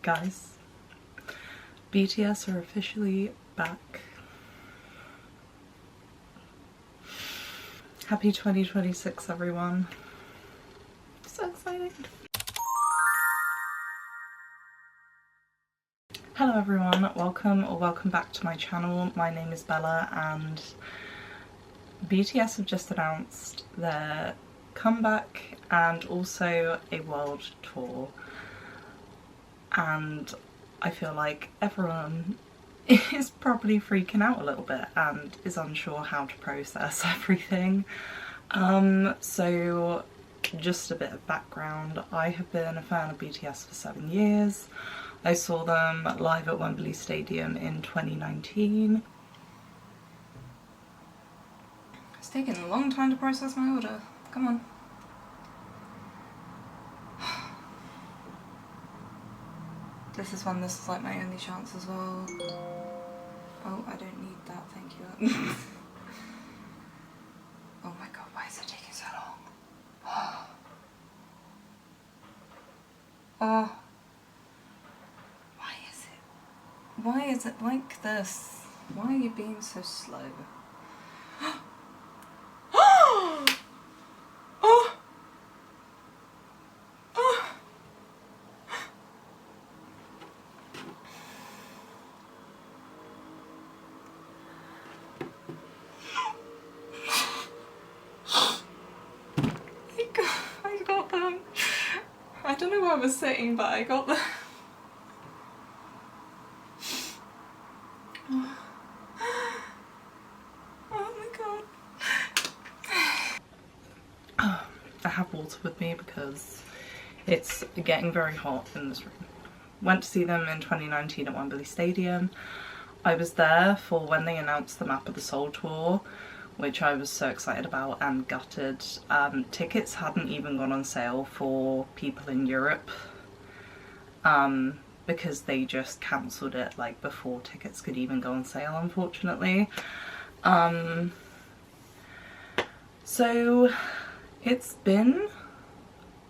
Guys, BTS are officially back. Happy 2026 everyone. So exciting. Hello everyone, welcome back to my channel. My name is Bella and BTS have just announced their comeback and also a world tour. And I feel like everyone is probably freaking out a little bit and is unsure how to process everything. So just a bit of background. I have been a fan of BTS for 7 years. I saw them live at Wembley Stadium in 2019. It's taken a long time to process my order. Come on. This is like my only chance as well. Oh, I don't need that, thank you. Oh my god, why is it taking so long? Oh. Why is it like this? Why are you being so slow? I got them. I don't know where I was sitting, but I got them. I have water with me because it's getting very hot in this room. Went to see them in 2019 at Wembley Stadium. I was there for when they announced the Map of the Soul tour, which I was so excited about and gutted. Tickets hadn't even gone on sale for people in Europe because they just cancelled it like before tickets could even go on sale, unfortunately. So it's been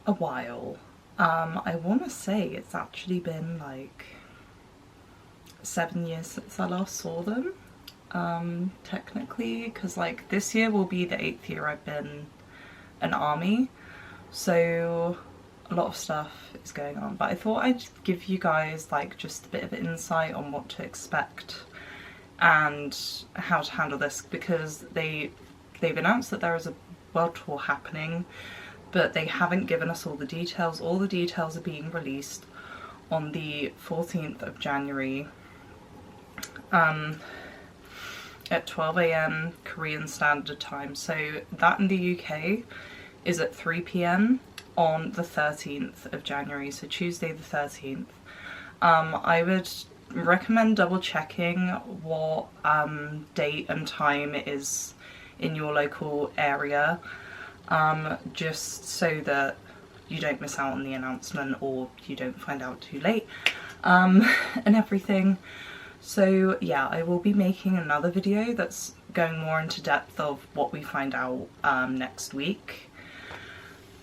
a while. I want to say it's actually been like 7 years since I last saw them, technically, because like this year will be the 8th year I've been an ARMY, so a lot of stuff is going on, but I thought I'd give you guys like just a bit of insight on what to expect and how to handle this, because they've announced that there is a world tour happening, but they haven't given us all the details. All the details are being released on the 14th of January at 12 AM Korean Standard Time. So that in the UK is at 3 PM on the 13th of January, so Tuesday the 13th. I would recommend double checking what date and time it is in your local area, just so that you don't miss out on the announcement or you don't find out too late, and everything. So yeah, I will be making another video that's going more into depth of what we find out next week,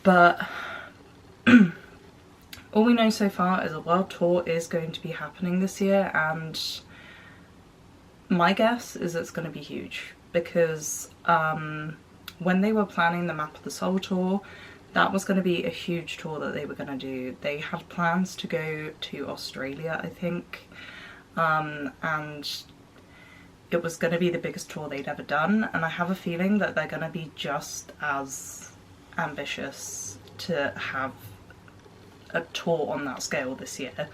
but all we know so far is a world tour is going to be happening this year, and my guess is it's going to be huge, because when they were planning the Map of the Soul tour, that was going to be a huge tour that they were going to do. They had plans to go to Australia, I think, and it was going to be the biggest tour they'd ever done, and I have a feeling that they're going to be just as ambitious to have a tour on that scale this year.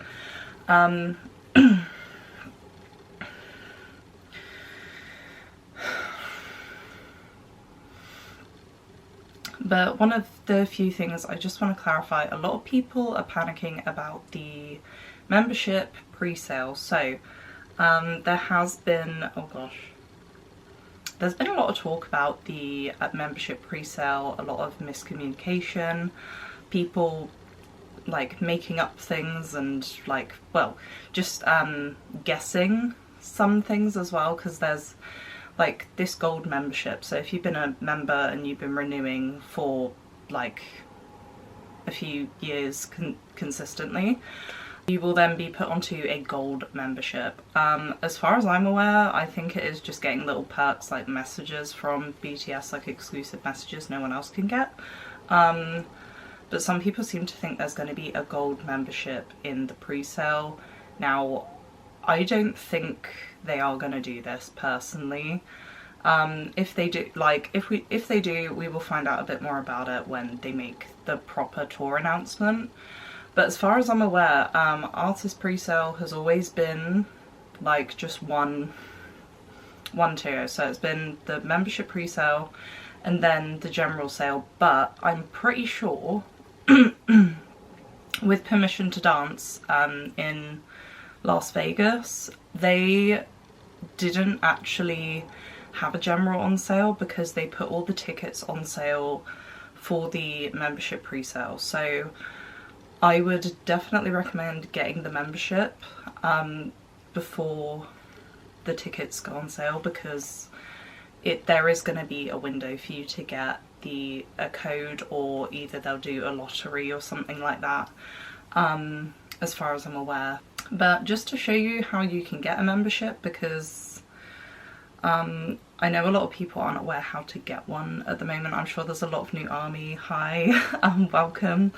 But one of the few things I just want to clarify, a lot of people are panicking about the membership pre-sale. So there has been, oh gosh, there's been a lot of talk about the membership pre-sale, a lot of miscommunication, people like making up things and like, well, just guessing some things as well, because there's like this gold membership. So if you've been a member and you've been renewing for like a few years consistently, You will then be put onto a gold membership. As far as I'm aware, I think it is just getting little perks like messages from BTS, like exclusive messages no one else can get. But some people seem to think there's going to be a gold membership in the pre-sale. Now, I don't think they are going to do this personally. If they do, like, if they do, we will find out a bit more about it when they make the proper tour announcement. But as far as I'm aware, artist pre-sale has always been like just one tier. So it's been the membership pre-sale and then the general sale. But I'm pretty sure with Permission to Dance in Las Vegas, they didn't actually have a general on sale because they put all the tickets on sale for the membership pre-sale. So I would definitely recommend getting the membership before the tickets go on sale, because there is going to be a window for you to get a code, or either they'll do a lottery or something like that, as far as I'm aware. But just to show you how you can get a membership, because I know a lot of people aren't aware how to get one at the moment. I'm sure there's a lot of new ARMY. Hi, welcome.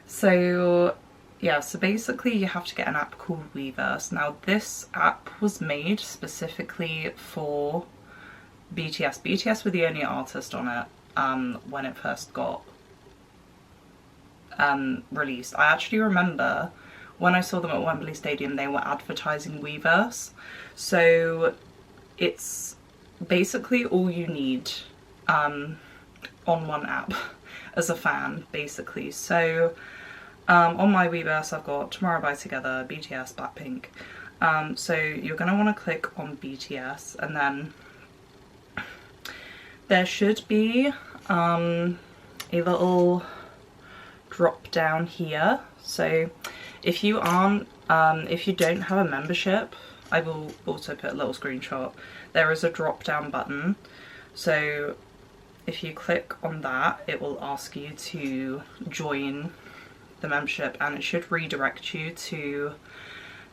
So yeah, so basically you have to get an app called Weverse. Now this app was made specifically for BTS. BTS were the only artist on it when it first got released. I actually remember when I saw them at Wembley Stadium, they were advertising Weverse. So it's basically all you need on one app as a fan, basically. So on my Weverse I've got Tomorrow by Together, BTS, Blackpink. So you're going to want to click on BTS, and then there should be a little drop down here. So if you don't have a membership, I will also put a little screenshot. There is a drop down button. So if you click on that, it will ask you to join the membership, and it should redirect you to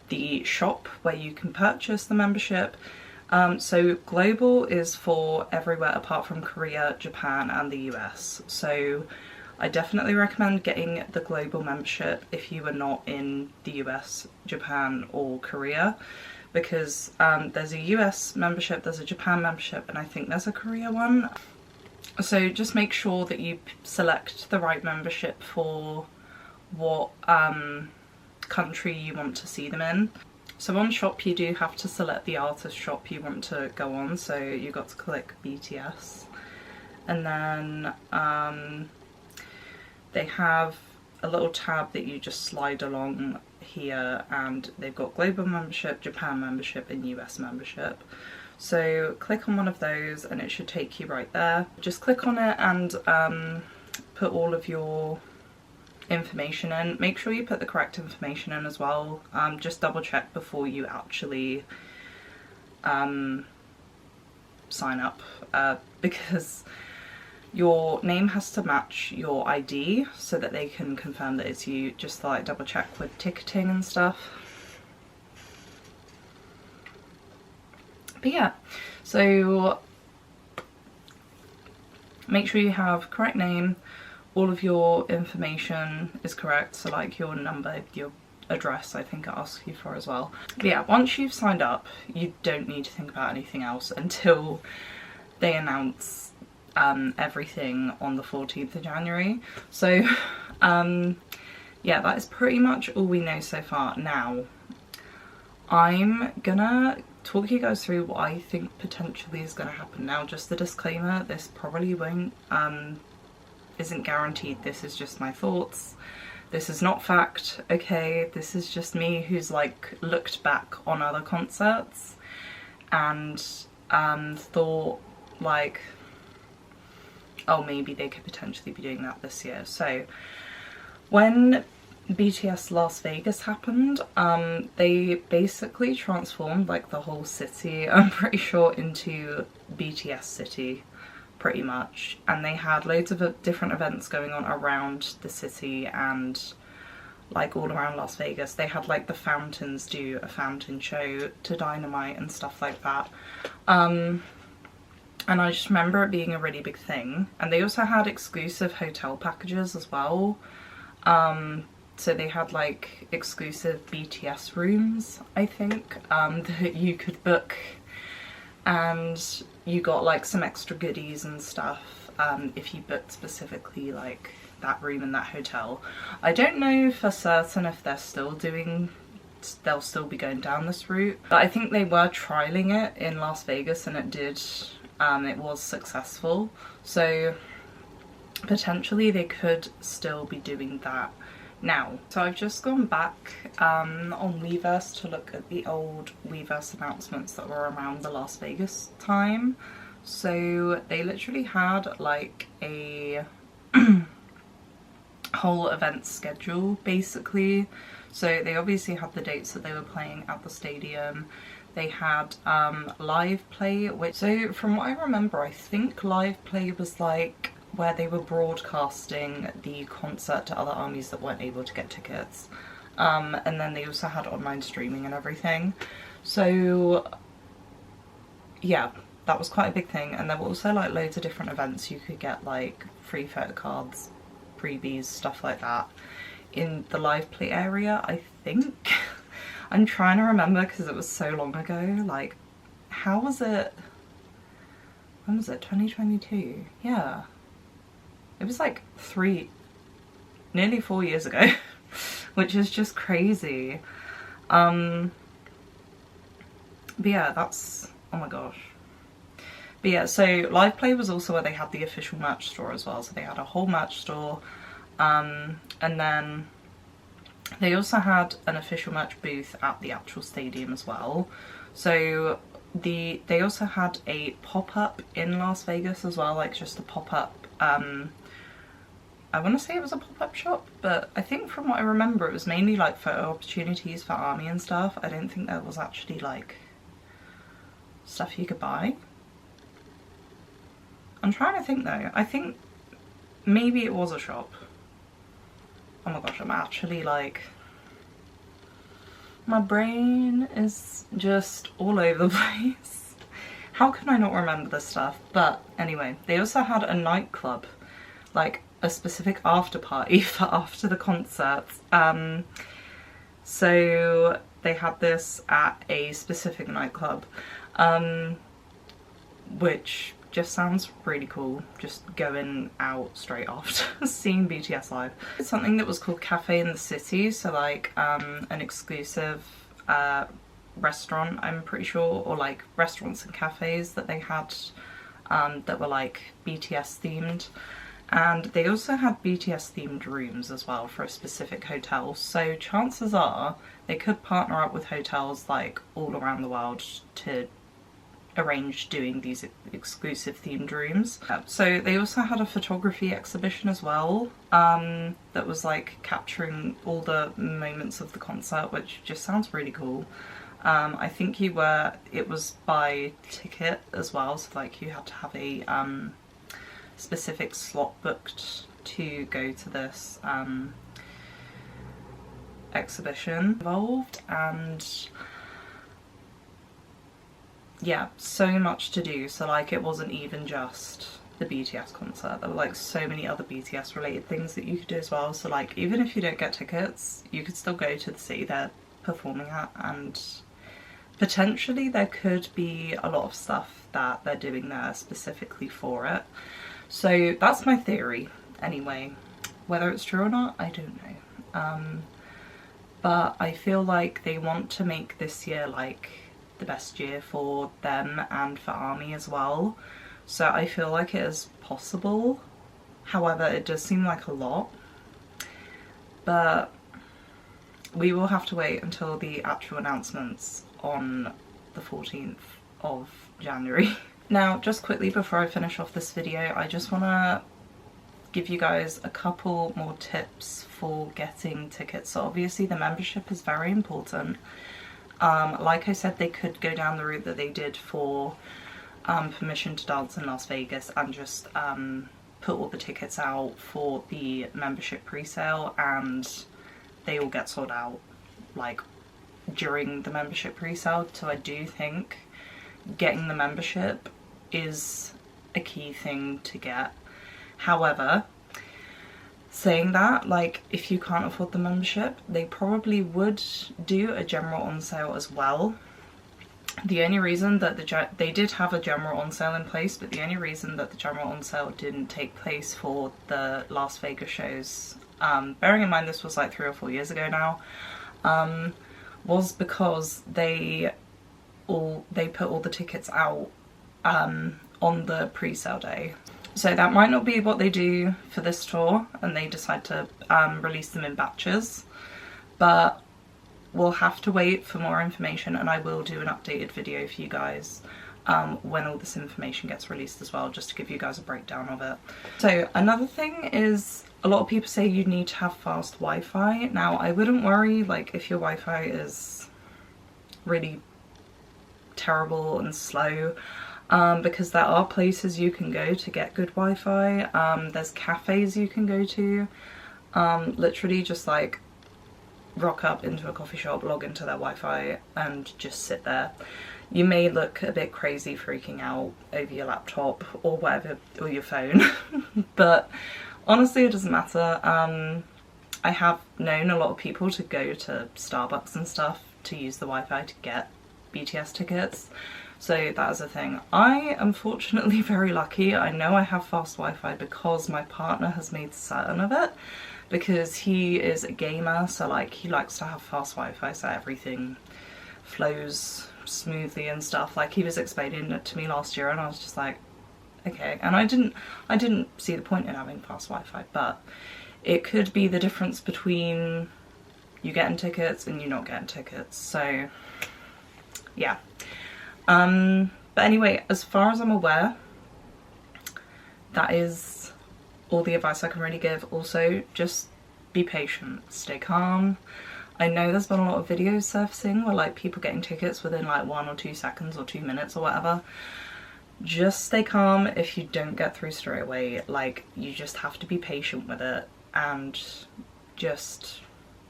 the shop where you can purchase the membership. So global is for everywhere apart from Korea, Japan and the US. So I definitely recommend getting the global membership if you are not in the US, Japan or Korea, because there's a US membership, there's a Japan membership, and I think there's a Korea one. So just make sure that you select the right membership for what country you want to see them in. So on shop you do have to select the artist shop you want to go on, so you got to click BTS, and then they have a little tab that you just slide along here, and they've got global membership, Japan membership and US membership. So click on one of those and it should take you right there. Just click on it and put all of your information in. Make sure you put the correct information in as well. Just double check before you actually sign up, because your name has to match your ID so that they can confirm that it's you. Just like double check with ticketing and stuff. But yeah, so make sure you have correct name, all of your information is correct, so like your number, your address I think it asks you for as well. But yeah, once you've signed up, you don't need to think about anything else until they announce everything on the 14th of January. So yeah, that is pretty much all we know so far. Now I'm gonna talk you guys through what I think potentially is going to happen. Now just a disclaimer, this probably won't isn't guaranteed. This is just my thoughts. This is not fact, okay? This is just me who's like looked back on other concerts and thought like, oh, maybe they could potentially be doing that this year. So when BTS Las Vegas happened, they basically transformed like the whole city, I'm pretty sure, into BTS City, pretty much. And they had loads of different events going on around the city, and like all around Las Vegas. They had like the fountains do a fountain show to Dynamite and stuff like that. And I just remember it being a really big thing. And they also had exclusive hotel packages as well. So they had like exclusive BTS rooms, I think, that you could book, and you got like some extra goodies and stuff if you booked specifically like that room in that hotel. I don't know for certain if they'll still be going down this route, but I think they were trialing it in Las Vegas, and it was successful, so potentially they could still be doing that now. So I've just gone back on Weverse to look at the old Weverse announcements that were around the Las Vegas time. So they literally had like a whole event schedule basically. So they obviously had the dates that they were playing at the stadium. They had live play, which, so from what I remember, I think live play was like where they were broadcasting the concert to other armies that weren't able to get tickets. And then they also had online streaming and everything. So yeah, that was quite a big thing. And there were also like loads of different events. You could get like free photo cards, freebies, stuff like that in the live play area, I think. I'm trying to remember because it was so long ago. Like, how was it? When was it? 2022? Yeah. It was like nearly 4 years ago, which is just crazy. But yeah, that's, oh my gosh. But yeah, so live play was also where they had the official merch store as well. So they had a whole merch store, and then they also had an official merch booth at the actual stadium as well. So they also had a pop-up in Las Vegas as well, like just a pop-up, I want to say it was a pop-up shop, but I think from what I remember it was mainly like photo opportunities for ARMY and stuff. I don't think there was actually like stuff you could buy. I'm trying to think though. I think maybe it was a shop. Oh my gosh, I'm actually like, my brain is just all over the place. How can I not remember this stuff? But anyway, they also had a nightclub, like a specific after party for after the concerts. So they had this at a specific nightclub, which just sounds really cool, just going out straight after seeing BTS live. It's something that was called Cafe in the City, so like an exclusive restaurant, I'm pretty sure, or like restaurants and cafes that they had that were like BTS themed. And they also had BTS themed rooms as well for a specific hotel, so chances are they could partner up with hotels like all around the world to arrange doing these exclusive themed rooms. So they also had a photography exhibition as well, that was like capturing all the moments of the concert, which just sounds really cool. I think it was by ticket as well, so like you had to have a specific slot booked to go to this exhibition involved. And yeah, so much to do. So like it wasn't even just the BTS concert, there were like so many other BTS related things that you could do as well. So like even if you don't get tickets, you could still go to the city they're performing at, and potentially there could be a lot of stuff that they're doing there specifically for it. So that's my theory anyway. Whether it's true or not, I don't know. But I feel like they want to make this year like the best year for them and for ARMY as well. So I feel like it is possible. However, it does seem like a lot. But we will have to wait until the actual announcements on the 14th of January. Now, just quickly before I finish off this video, I just want to give you guys a couple more tips for getting tickets. So obviously the membership is very important. Like I said, they could go down the route that they did for Permission to Dance in Las Vegas and just put all the tickets out for the membership pre-sale, and they all get sold out like during the membership pre-sale. So I do think getting the membership is a key thing to get. However, saying that, like, if you can't afford the membership, they probably would do a general on sale as well. The only reason that they did have a general on sale in place, but the only reason that the general on sale didn't take place for the Las Vegas shows, bearing in mind this was like 3 or 4 years ago now, was because they put all the tickets out on the pre-sale day. So that might not be what they do for this tour, and they decide to release them in batches, but we'll have to wait for more information, and I will do an updated video for you guys when all this information gets released as well, just to give you guys a breakdown of it. So another thing is, a lot of people say you need to have fast Wi-Fi. Now, I wouldn't worry like if your Wi-Fi is really terrible and slow, because there are places you can go to get good Wi-Fi. There's cafes you can go to, literally just like rock up into a coffee shop, log into their Wi-Fi and just sit there. You may look a bit crazy freaking out over your laptop or whatever, or your phone, but honestly it doesn't matter. I have known a lot of people to go to Starbucks and stuff to use the Wi-Fi to get BTS tickets, so that is a thing. I am fortunately very lucky. I know I have fast Wi-Fi because my partner has made certain of it, because he is a gamer, so like he likes to have fast Wi-Fi so everything flows smoothly and stuff. Like, he was explaining it to me last year and I was just like, okay. And I didn't see the point in having fast Wi-Fi, but it could be the difference between you getting tickets and you not getting tickets. So yeah. But anyway, as far as I'm aware, that is all the advice I can really give. Also, just be patient, stay calm. I know there's been a lot of videos surfacing where like people getting tickets within like 1 or 2 seconds or 2 minutes or whatever. Just stay calm. If you don't get through straight away, like, you just have to be patient with it and just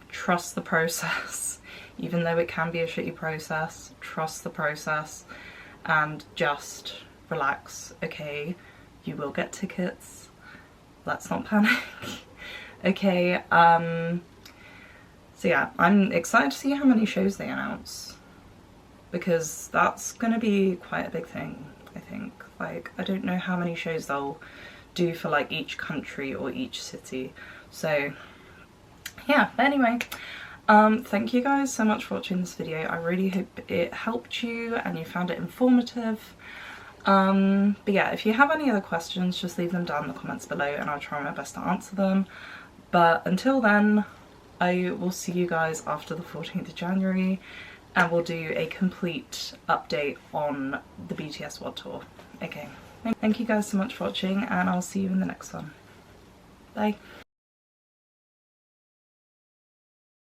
trust the process. Even though it can be a shitty process, trust the process and just relax. Okay, you will get tickets. Let's not panic. Okay, so yeah, I'm excited to see how many shows they announce, because that's gonna be quite a big thing, I think. Like, I don't know how many shows they'll do for like each country or each city. So yeah, but anyway, thank you guys so much for watching this video. I really hope it helped you and you found it informative. But yeah, if you have any other questions, just leave them down in the comments below and I'll try my best to answer them. But until then, I will see you guys after the 14th of January and we'll do a complete update on the BTS World Tour. Okay, thank you guys so much for watching and I'll see you in the next one. Bye.